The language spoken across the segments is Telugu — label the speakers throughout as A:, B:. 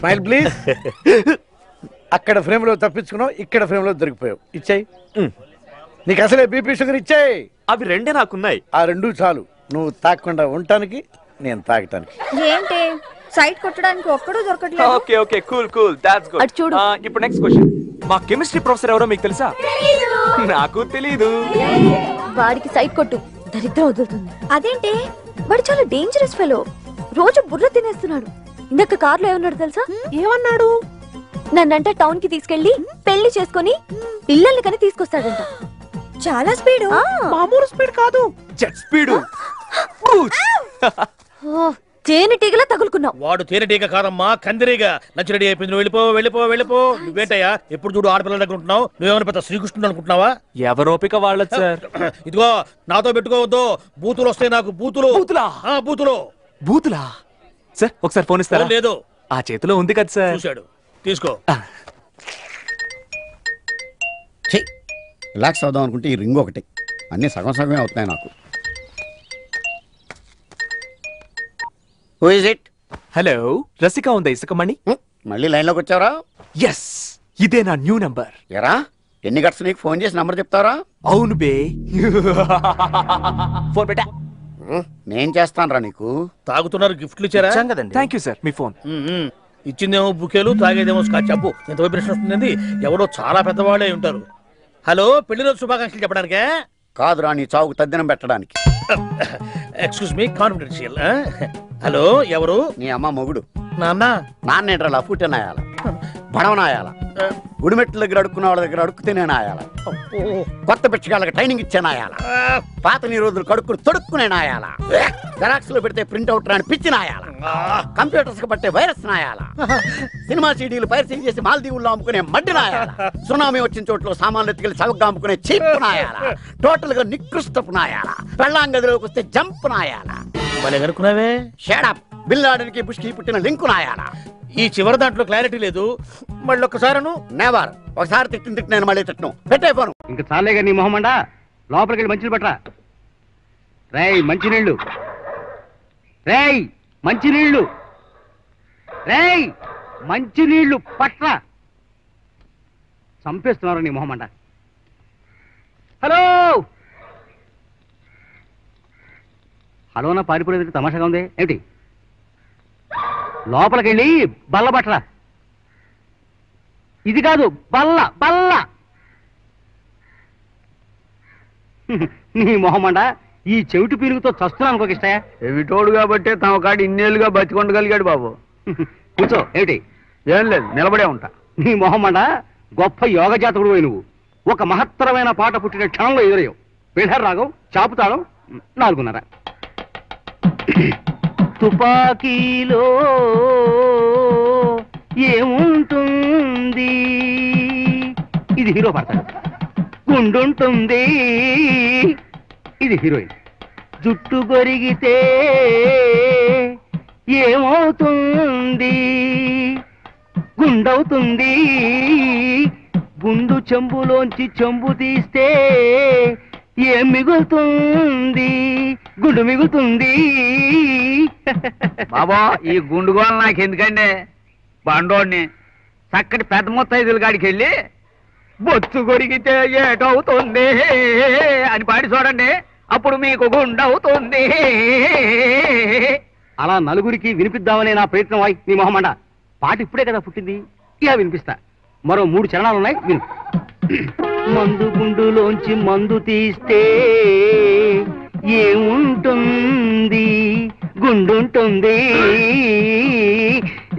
A: Smile please. అక్కడ ఫ్రేమ్ లో తప్పించుకున్నావు, ఇక్కడ ఫ్రేమ్ లో దొరికిపోయావు. ఇచ్చాయి. నీకు అసలే బీపీ షుగర్ ఇచ్చాయి.
B: అవి రెండే నాకున్నాయి.
A: ఆ రెండు చాలు నువ్వు తాగకుండా ఉండటానికి, నేను తాగటానికి.
C: ఏంటి సైట్ కొట్టడానికి ఒక్కడూ దొరకట్లేదు.
B: Okay okay cool cool that's good.
C: చూడు.
B: ఇప్పుడు నెక్స్ట్ క్వశ్చన్. మా కెమిస్ట్రీ ప్రొఫెసర్ ఎవరో మీకు తెలుసా? నాకు తెలీదు.
C: వాడికి సైట్ కొట్టు, దరిద్రం వదులుతుంది. అదేంటి వాడు చాలా డేంజరస్ ఫెలో, రోజు బుర్ర తినేస్తున్నాడు. ఇందాక కార్లో ఏమన్నాడు తెలుసా? ఏమన్నాడు? నన్నంట టౌన్ కి తీసుకెళ్లి పెళ్లి చేసుకుని పిల్లల్ని కని తీసుకొస్తాడంట. చాలా స్పీడు.
B: మామూలు స్పీడ్ కాదు, జెట్ స్పీడ్.
C: తేనెటీగలా తగులుకున్నావు.
D: వాడు తేనెటీగ కాదమ్మా, కందిరీగా. లంచ్ రెడీ అయిపోయింది, వెళ్ళిపో వెళ్ళిపో వెళ్ళిపో. నువ్వేంటయ్యా ఎప్పుడు చూడు ఆడపిల్లల దగ్గర ఉంటున్నావు? నువ్వేమైనా పెద్ద శ్రీకృష్ణుడు అనుకుంటున్నావా?
B: ఎవరోపిక వాళ్ళది సార్.
D: ఇదిగో నాతో పెట్టుకోవద్దు, బూతులు వస్తాయి నాకు. బూతులు
B: బూతులా?
D: బూతులు
B: బూతులా? సార్ ఒకసారి ఫోన్ ఇస్తారా?
D: లేదు,
B: ఆ చేతిలో ఉంది కదా సార్.
D: చూశాడు, తీసుకో.
E: రిలాక్స్ అవుదాం అనుకుంటే ఈ రింగ్ ఒకటి, అన్నీ సగం సగమే అవుతున్నాయి నాకు. Who is it?
B: హలో, రసిక ఉందా ఇసుకమణి?
E: మళ్ళీ లైన్లోకి వచ్చావరా?
B: ఎస్, ఇదే నా న్యూ నంబర్.
E: ఎరా ఎన్ని గట్స్ నీకు ఫోన్ చేసి నంబర్ చెప్తారా?
B: అవును బే. ఫోన్ పెట్టా.
E: నేను చేస్తాను రా నీకు.
D: తాగుతున్నారు, గిఫ్ట్లు ఇచ్చారా?
B: Thank you sir. మీ ఫోన్.
D: ఇచ్చిందేమో బుకేలు, తాగేదేమో స్కాచ్. అబ్బు ఎంత వైబ్రేషన్ వస్తుంది. ఎవరో చాలా పెద్దవాళ్ళే ఉంటారు. హలో, పెళ్లి రోజు శుభాకాంక్షలు చెప్పడానికే?
E: కాదురా, నీ చావుకు తద్దినం పెట్టడానికి.
D: Excuse me, confidential. హలో, ఎవరు?
E: నీ అమ్మ మొగుడు.
D: నాన్న?
E: నాన్నేట్రా లఫూటే నాయాల, బడవనాయాల, గుడిమెట్ల దగ్గర అడుక్కున్న వాళ్ళ దగ్గర అడుక్కుతే నేను ఆయాల, కొత్త పిచ్చగాళ్ళకి ట్రైనింగ్ ఇచ్చే నాయాల, పాత నీ రోజులు కడుక్కుని తొడుక్కునే నాయాల, జెరాక్స్ లో పెడితే ప్రింట్అవుట్ రాని పిచ్చి నాయాల, కంప్యూటర్స్ కి పట్టే వైరస్ నాయాల, సినిమా సీడీలు పైరసీలు చేసి మాల్దీవుల్లో అమ్ముకునే మడ్డి నాయాల, సునామీ వచ్చిన చోట్ల సామాన్లు ఎత్తుకెళ్ళి చౌకగా అమ్ముకునే చీప్ నాయాల, టోటల్ గా నికృష్టపు నాయాల, పెళ్ళాం గదిలోకి వస్తే జంప్ నాయాల.
D: మళ్ళీ కనుక్కున్నావే?
E: షేడప్. బిల్ లాడెన్కి బుష్కి పుట్టిన లింకు నాయాల.
D: ఈ చివరి దాంట్లో క్లారిటీ లేదు. మళ్ళీ ఒక్కసారి
E: నెవర్. ఒకసారి తిట్టి నేను మళ్ళీ తిట్టను. పెట్టే ఫోను.
F: ఇంకా చాలేగా నీ మొహమండా. లోపలికి వెళ్ళి మంచినీళ్ళు పట్టరా. రేయ్ మంచినీళ్ళు, రేయ్ మంచినీళ్ళు, రేయ్ మంచినీళ్ళు పట్రా. చంపేస్తున్నారు నీ మొహమండా. హలో హలోనా పారిపోయేది తమాషాగా ఉంది ఏమిటి? లోపలికెళ్ళి బల్ల పట్టరా. ఇది కాదు, బల్ల బల్ల. నీ మొహమండా, ఈ చెవిటి పీరుగుతో చస్తున్నాను అనుకోక ఇష్టయా.
G: ఎవిటోడు కాబట్టే తమ కాడు ఇన్నేళ్ళుగా బతికొండగలిగాడు బాబు.
F: కూర్చో. ఏమిటి?
G: ఏం లేదు, నిలబడే ఉంటా.
F: నీ మొహమండా, గొప్ప యోగ జాతకుడు పోయి నువ్వు. ఒక మహత్తరమైన పాట పుట్టిన క్షణంలో ఎదురయ్యావు. పిల్లర్ రాగం, చాపుతాళం, 4:30. తుపాకీలో ఏముంటుంది, ఇది హీరో పాడతాడు. గుండుంటుంది, ఇది హీరోయిన్. జుట్టు గొరిగితే ఏమవుతుంది, గుండవుతుంది. గుండు చెంబులోంచి చెంబు తీస్తే ఏం మిగులుతుంది, గుండు మిగులుతుంది.
G: బాబా, ఈ గుండుగోలు నాకు ఎందుకండి? బండోడిని చక్కటి పెద్ద ముత్తైదుల కాడికి వెళ్ళి బొత్తు కొరిగితే ఏటవుతుంది అని పాడి చూడండి, అప్పుడు మీకు గుండవుతుంది.
F: అలా నలుగురికి వినిపిద్దామనే నా ప్రయత్నం. అయి నీ మొహమండ, పాట ఇప్పుడే కదా పుట్టింది, ఇక వినిపిస్తా. మరో 3 చరణాలు ఉన్నాయి, విను. మందు గుండులోంచి మందు తీస్తే ఏముంటుంది, గుండుంటుంది.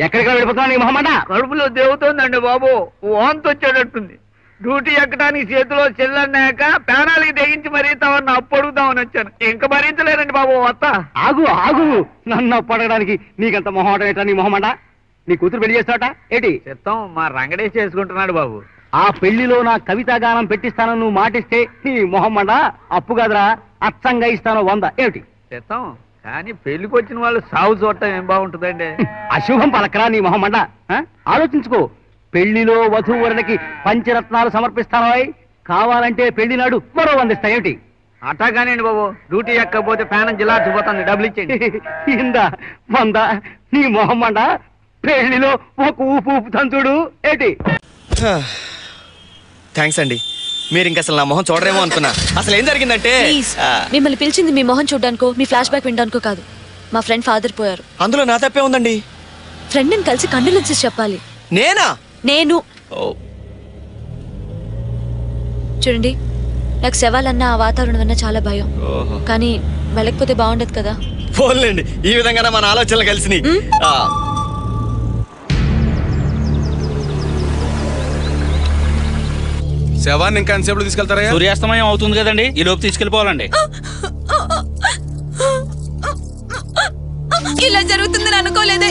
F: ఎక్కడికి వెళ్ళిపోతున్నా నీ మొహమండ?
G: కడుపులో దేవుతుందండి బాబు, వాంతి వచ్చేటట్టుంది. డ్యూటీ ఎక్కడానికి చేతిలో చెల్లన్నాక ప్రాణాలకి తెగించి మరీ తమన్నా అప్పు అడుగుదామని వచ్చాను. ఇంకా భరించలేనండి బాబు. వస్తా.
F: ఆగు ఆగు, నన్ను అప్పడడానికి నీకంత మొహమాట ఏంటా నీ మొహమండ? నీ కూతురు పెళ్లి చేస్తావట ఏంటి?
G: చిత్తం మా రంగడేసి చేసుకుంటున్నాడు బాబు.
F: ఆ పెళ్లిలో నా కవితా గానం పెట్టిస్తాను నువ్వు మాటిస్తే నీ మొహమ్మండ అప్పు కదరా, అచ్చంగా ఇస్తాను 100. ఏమిటి?
G: చిత్తం, కానీ పెళ్లికి వచ్చిన వాళ్ళు సాగు చూడటం ఏం బాగుంటుందండి?
F: అశుభం పలకరా నీ మొహమ్మండ. ఆలోచించుకో. పెళ్లిలో వధూవరులకి పంచరత్నాలు సమర్పిస్తాను. కావాలంటే పెళ్లి నాడు మరో 100 ఇస్తా. ఏమిటి?
G: అట్టాగానండి బాబు, డ్యూటీ ఎక్కకపోతే ఫ్యాన్ జిల్లాచిపోతుంది, డబ్బులు ఇచ్చేయండి.
F: ఇందా 100 నీ మొహమ్మండ. పెళ్లిలో ఒక ఊపు తంతుడు ఏంటి?
B: థ్యాంక్స్ అండి. మీరు ఇంక అసలు నా మొహం చూడరేమో అనుకున్నా. అసలు ఏం జరిగిందంటే
C: ప్లీజ్, మిమ్మల్ని పిలిచింది మీ మొహం చూడడానికో మీ ఫ్లాష్ బ్యాక్ వినడానికో కాదు. మా ఫ్రెండ్ ఫాదర్ పోయారు.
B: అందులో నా తప్పే ఉందండి.
C: ఫ్రెండ్ని కలిసి కండోలెన్సెస్ చెప్పాలి.
B: నేనా?
C: నేను చూడండి, నాకు శవాలన్నా ఆ వాతావరణం అన్నా చాలా భయం. కానీ వెళ్ళకపోతే బాగుండదు కదా.
B: ఫోన్లేండి, ఈ విధంగా మన ఆలోచనలు కలిసినాయి.
H: శవాన్ని ఇంకా ఎంతసేపు తీసుకెళ్తారా?
D: సూర్యాస్తమయం అవుతుంది కదండి, ఈ లోపు తీసుకెళ్లిపోవాలండి.
C: ఇలా జరుగుతుందని అనుకోలేదే.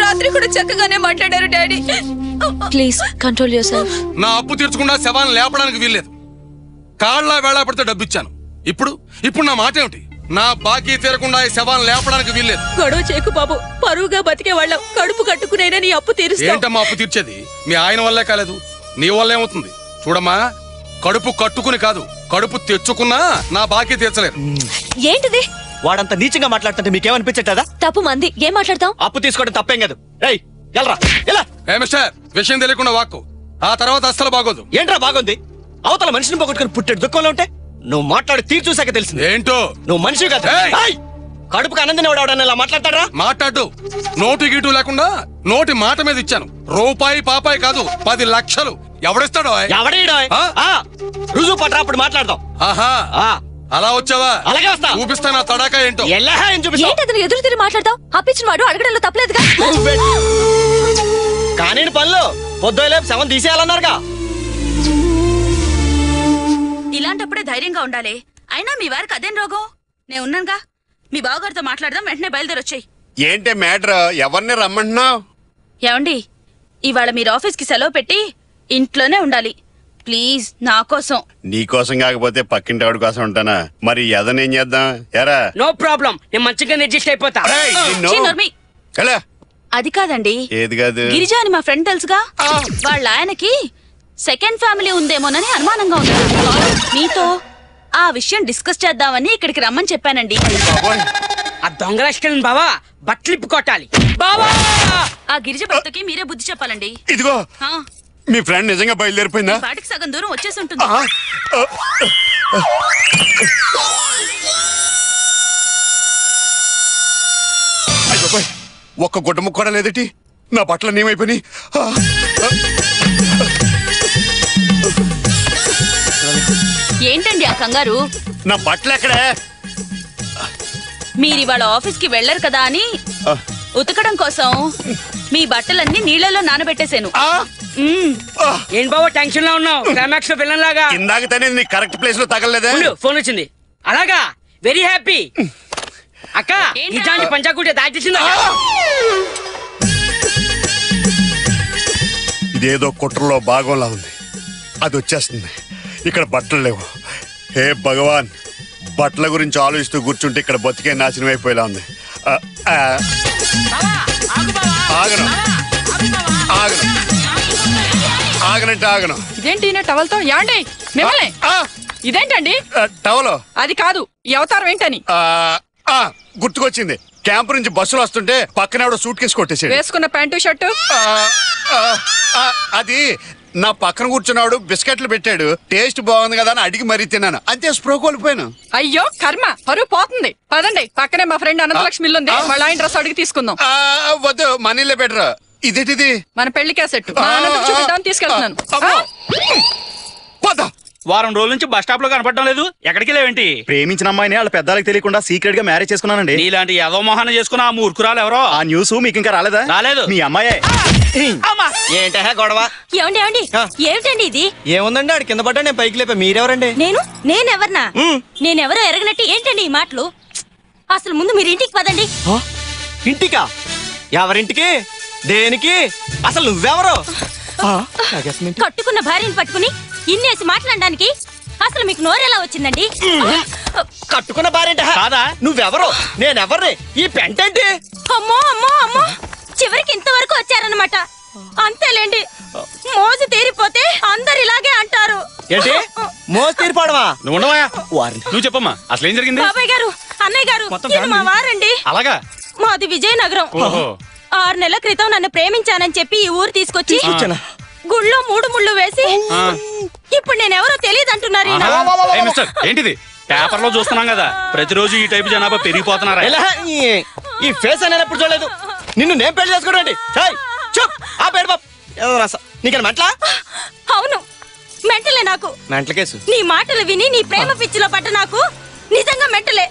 C: రాత్రి కూడా చక్కగానే మాట్లాడారు daddy. Please control your self.
H: నా అప్పు తీర్చకుండా శవాన్ని లేపడానికి వీల్లేదు. కాళ్ళ వేళ పడితే డబ్బు ఇచ్చాను. ఇప్పుడు నా మాట ఏమిటి? నా బాకీ తీరకుండా ఈ శవాన్ని లేపడానికి వీల్లేదు.
C: గొడవ చేకు బాబు, పరువుగా బతికే వాళ్ళం. కడుపు కట్టుకునేనా నీ అప్పు తీరుస్తా.
H: ఏంటమ్మా అప్పు తీర్చేది? మీ ఆయన వల్లే కాలేదు, నీ వల్ల ఏమవుతుంది? చూడమ్మా, కడుపు కట్టుకుని కాదు, కడుపు తెచ్చుకున్నా నా బాకీ తీర్చలేరు.
C: ఏంటిది?
B: వాడంత నీచంగా మాట్లాడుతుంటే మీకేమనిపించట్లేదా?
C: తప్పు మంది. ఏం మాట్లాడతాం?
B: అప్పు తీసుకోవడం తప్పేం కాదు. రేయ్ ఎల్రా, ఎలా?
H: ఏ మిస్టర్, విషయం తెలియకుండా వాక్కు, ఆ తర్వాత అస్సలు బాగోదు.
B: ఏంట్రా బాగుంది? అవతల మనిషిని పోగొట్టుకుని పుట్టాడు దుఃఖంలో ఉంటే నువ్వు మాట్లాడి తీరు చూసాక తెలిసింది.
H: ఏంటో
B: నువ్వు మనిషి కాదు.
H: ఏయ్!
B: ఏయ్! కడుపుకు ఆనందం ఎవడని ఇలా మాట్లాడతాడా?
H: మాట్లాడు. నోటు గీటు లేకుండా నోటి మాట మీద ఇచ్చాను. రూపాయి పాపాయి కాదు, 10 లక్షలు. ఎవడిస్తాడో?
B: ఎవడేయడా?
H: ఆ?
B: రుజువు పట్రా, అప్పుడు మాట్లాడదాం.
H: ఆహా, అలా వచ్చావా?
B: అలాగే వస్తా.
H: చూపిస్తా నా తడాకా ఏంటో.
B: ఎలా ఏం చూపిస్తావ్?
C: ఏంటి అతను ఎదురు తిరిగి మాట్లాడతాం? అప్పించిన వాడు అడగడంలో తప్పలేదుగా.
B: కానీ పనులు పొద్దులేపు శవం తీసేయాలన్నారుగా.
I: ఇలాంటప్పుడే ధైర్యంగా ఉండాలి. అయినా మీ వారికి అదేం రోగం? నేను ఉన్నానుగా. మీ బావగారితో మాట్లాడదాం, వెంటనే బయలుదేరొచ్చాయి.
E: ఏంటే మ్యాటర్? ఎవరిని రమ్మంటున్నావు?
I: ఏమండి, ఇవాళ మీరు ఆఫీస్కి సెలవు పెట్టి ఇంట్లోనే ఉండాలి ప్లీజ్, నా కోసం.
E: నీ కోసం కాకపోతే పక్కింటి వాడి కోసం ఉంటానా? మరి ఎదనేం చేద్దాం? ఎరా?
F: నో ప్రాబ్లం, నేను మంచిగా అడ్జస్ట్ అయిపోతా.
I: ఛీ, నోర్మి.
E: ఎలా?
I: అది కాదండి,
E: ఏది కాదు?
I: గిరిజా అని మా ఫ్రెండ్ తెలుసుగా. వాళ్ళ ఆయనకి సెకండ్ ఫ్యామిలీ ఉందేమోనని అనుమానంగా ఉంది. మీతో ఆ విషయం డిస్కస్ చేద్దామని ఇక్కడికి రమ్మని చెప్పానండి.
F: ఆ దొంగ రెస్టారెంట్ బావా బట్టలిప్పి కొట్టాలి బావా.
I: ఆ గిరిజ భర్తకి మీరే బుద్ధి చెప్పాలండి.
E: ఇదిగో,
I: ఆ,
E: మీ ఫ్రెండ్ నిజంగా బయలుదేరిపోయిందా?
I: పాటికి సగం దూరం వచ్చేసి ఉంటుంది.
E: అయ్యో, ఒక్క గుడ్డ ముక్క కూడా లేదటి. నా బట్టలు ఏమైపోయినాయి?
I: ఏంటండి ఆ కంగారు?
E: నా బట్టలు ఎక్కడే?
I: మీరు ఇవాళ ఆఫీస్ కి వెళ్లరు కదా అని ఉతకడం కోసం మీ బట్టలన్నీ నీళ్ళలో నానబెట్టేశాను.
F: ఏం బావా టెన్షన్ లో ఉన్నావు? క్లైమాక్స్ లో విలన్ లాగా.
E: ఇందాక తనే నీ కరెక్ట్ ప్లేస్ లో తగలలేదా?
F: ఫోన్ వచ్చింది. అలాగా, వెరీ హ్యాపీ. అక్క, నిజాన్ని పంచాకుటే దాచేసిందా?
E: ఇదేదో కుట్రలో భాగంలా ఉంది. అది వచ్చేస్తుంది. ఇక్కడ బట్టలు లేవు. హే భగవాన్, బట్టల గురించి ఆలోచిస్తూ కూర్చుంటే ఇక్కడ బతికే నాశనం అయిపోయేలా ఉంది. ఆగను ఆగను ఆగనంటే ఆగను.
J: ఇదేంటి టవల్తో? యాండి మిమ్మల్ని ఇదేంటండి
E: టవలో?
J: అది కాదు, ఈ అవతారం ఏంటని.
E: గుర్తుకొచ్చింది. క్యాంప్ నుంచి బస్సులు వస్తుంటే పక్కన ఎవడో సూట్ కేసు కొట్టేసాడు.
J: వేసుకున్న ప్యాంటు షర్టు
E: అది నా పక్కన కూర్చున్నాడు. బిస్కెట్లు పెట్టాడు. టేస్ట్ బాగుంది కదా అని అడిగి మరీ తిన్నాను. అంతే, స్ప్రో కోల్పోయాను.
J: అయ్యో కర్మ, పరువు పోతుంది. పదండి, పక్కనే మా ఫ్రెండ్ అనంతలక్ష్మి ఇల్లు ఉంది. వాళ్ళ ఆయన డ్రెస్ అడిగి తీసుకుందాం.
E: వద్దు, మనీలే బెటర్. ఇదేంటిది?
J: మన పెళ్లి క్యాసెట్. మా అనంతరం చూపిద్దామని తీసుకెళ్తున్నాను.
D: వారం రోజుల నుంచి బస్ స్టాప్ లో కనపడడం లేదు. ఎక్కడికి లేవేంటి?
B: ప్రేమించిన అమ్మాయిని వాళ్ళ పెద్దలకు తెలియకుండా సీక్రెట్ గా మ్యారేజ్ చేసుకున్నానండి.
D: నీలాంటి ఏదో మోహన చేసుకున్న ఆ మూర్ఖురాలు ఎవరో.
B: ఆ న్యూస్ మీకు ఇంకా రాలేదా?
D: రాలేదు.
B: మీ అమ్మాయే. ఏంట గొడవ?
C: ఏమండి ఏమిటండి ఇది?
B: ఏముందండి, ఆడి కింద పడ్డా నేను పైకి లేపా. మీరెవరండి?
C: నేనెవరనా? నేనెవరో ఎరగనట్టు ఏంటండి ఈ మాటలు? అసలు ముందు మీరు ఇంటికి పదండి.
B: ఇంటికా? ఎవరింటికి? దేనికి? అసలు నువ్వెవరు?
C: కట్టుకున్న భార్యని పట్టుకుని ఇన్నేసి మాట్లాడడానికి అసలు మీకు నోరెలా వచ్చిందండి?
B: కట్టుకున్న భార్య కాదా? నువ్వెవరు? నేనెవర్ని? ఈ పెంటేంటి?
C: అమ్మో అమ్మో అమ్మో, చివరికి ఇంతవరకు వచ్చారనమాట. అంతేలేండి, మోజు తీరిపోతే అందరు ఇలాగే అంటారు.
B: ఏంటి మోజు తీరిపోవడమా?
D: నువ్వు ఉండవా? నువ్వు చెప్పమ్మా, అసలు ఏం జరిగింది?
C: బాబాయ్ గారు, అన్నయ్య గారు, ఇది మా వారండి.
D: అలాగా?
C: మాది విజయనగరం.
I: 6 నెలల క్రితం నన్ను ప్రేమించానని చెప్పి ఈ ఊరు తీసుకొచ్చి గుళ్ళో 3 ముళ్ళు వేసి ఇప్పుడు నేనెవరో తెలియదు అంటున్నారు ఈయన.
B: మిస్టర్ ఏంటిది పేపర్ లో చూస్తున్నాం కదా ప్రతిరోజు ఈ టైపు జనాభా పెరిగిపోతున్నారా?
K: ఈ ఫేస్ అనేది ఎప్పుడు చూడలేదు. నిన్ను నేను పెళ్లి చేసుకోండి. ఆ పేరు బాబు నీకన్నా మెంట్లా?
I: అవును మెంటలే నాకు.
K: మెంటల కేసు.
I: నీ మాటలు విని నీ ప్రేమ పిచ్చిలో పడ్డ నాకు నిజంగా మెంటలే.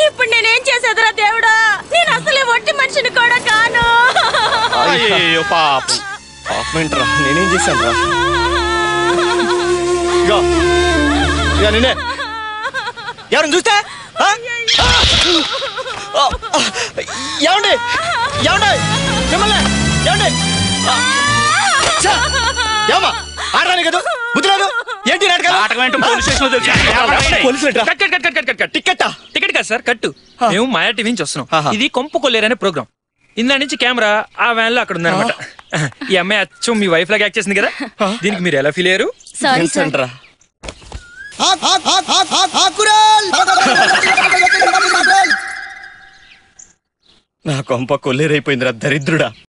I: ఇప్పుడు నేనేం చేసేదిరా దేవుడా, నేను అసలే ఒట్టి మనిషిని కూడా కాను.
K: అయ్యో పాపం పాపమేంట్రా, నేనేం చేశాను రా? నిన్నే ఎవరిని చూస్తే ఏమండి ఏమండి మిమ్మల్ని ఏమండి ఏమా ఆడరాని కదా బుద్ధి లేదు ఏంటి
B: టికెట్ కాదు సార్ కట్టు. మేము మాయా టీవీ నుంచి వస్తున్నాం. ఇది కొంపు కొల్లేరనే ప్రోగ్రామ్. ఇందా నుంచి కెమెరా ఆ వ్యాన్ లో అక్కడ ఉందన్నమాట. ఈ అమ్మాయి అచ్చం మీ వైఫ్ లాగా యాక్ట్ చేసింది కదా, దీనికి మీరు ఎలా ఫీల్ అయ్యారు?
K: నా కొంప కొల్లేరైపోయిందిరా దరిద్రుడా.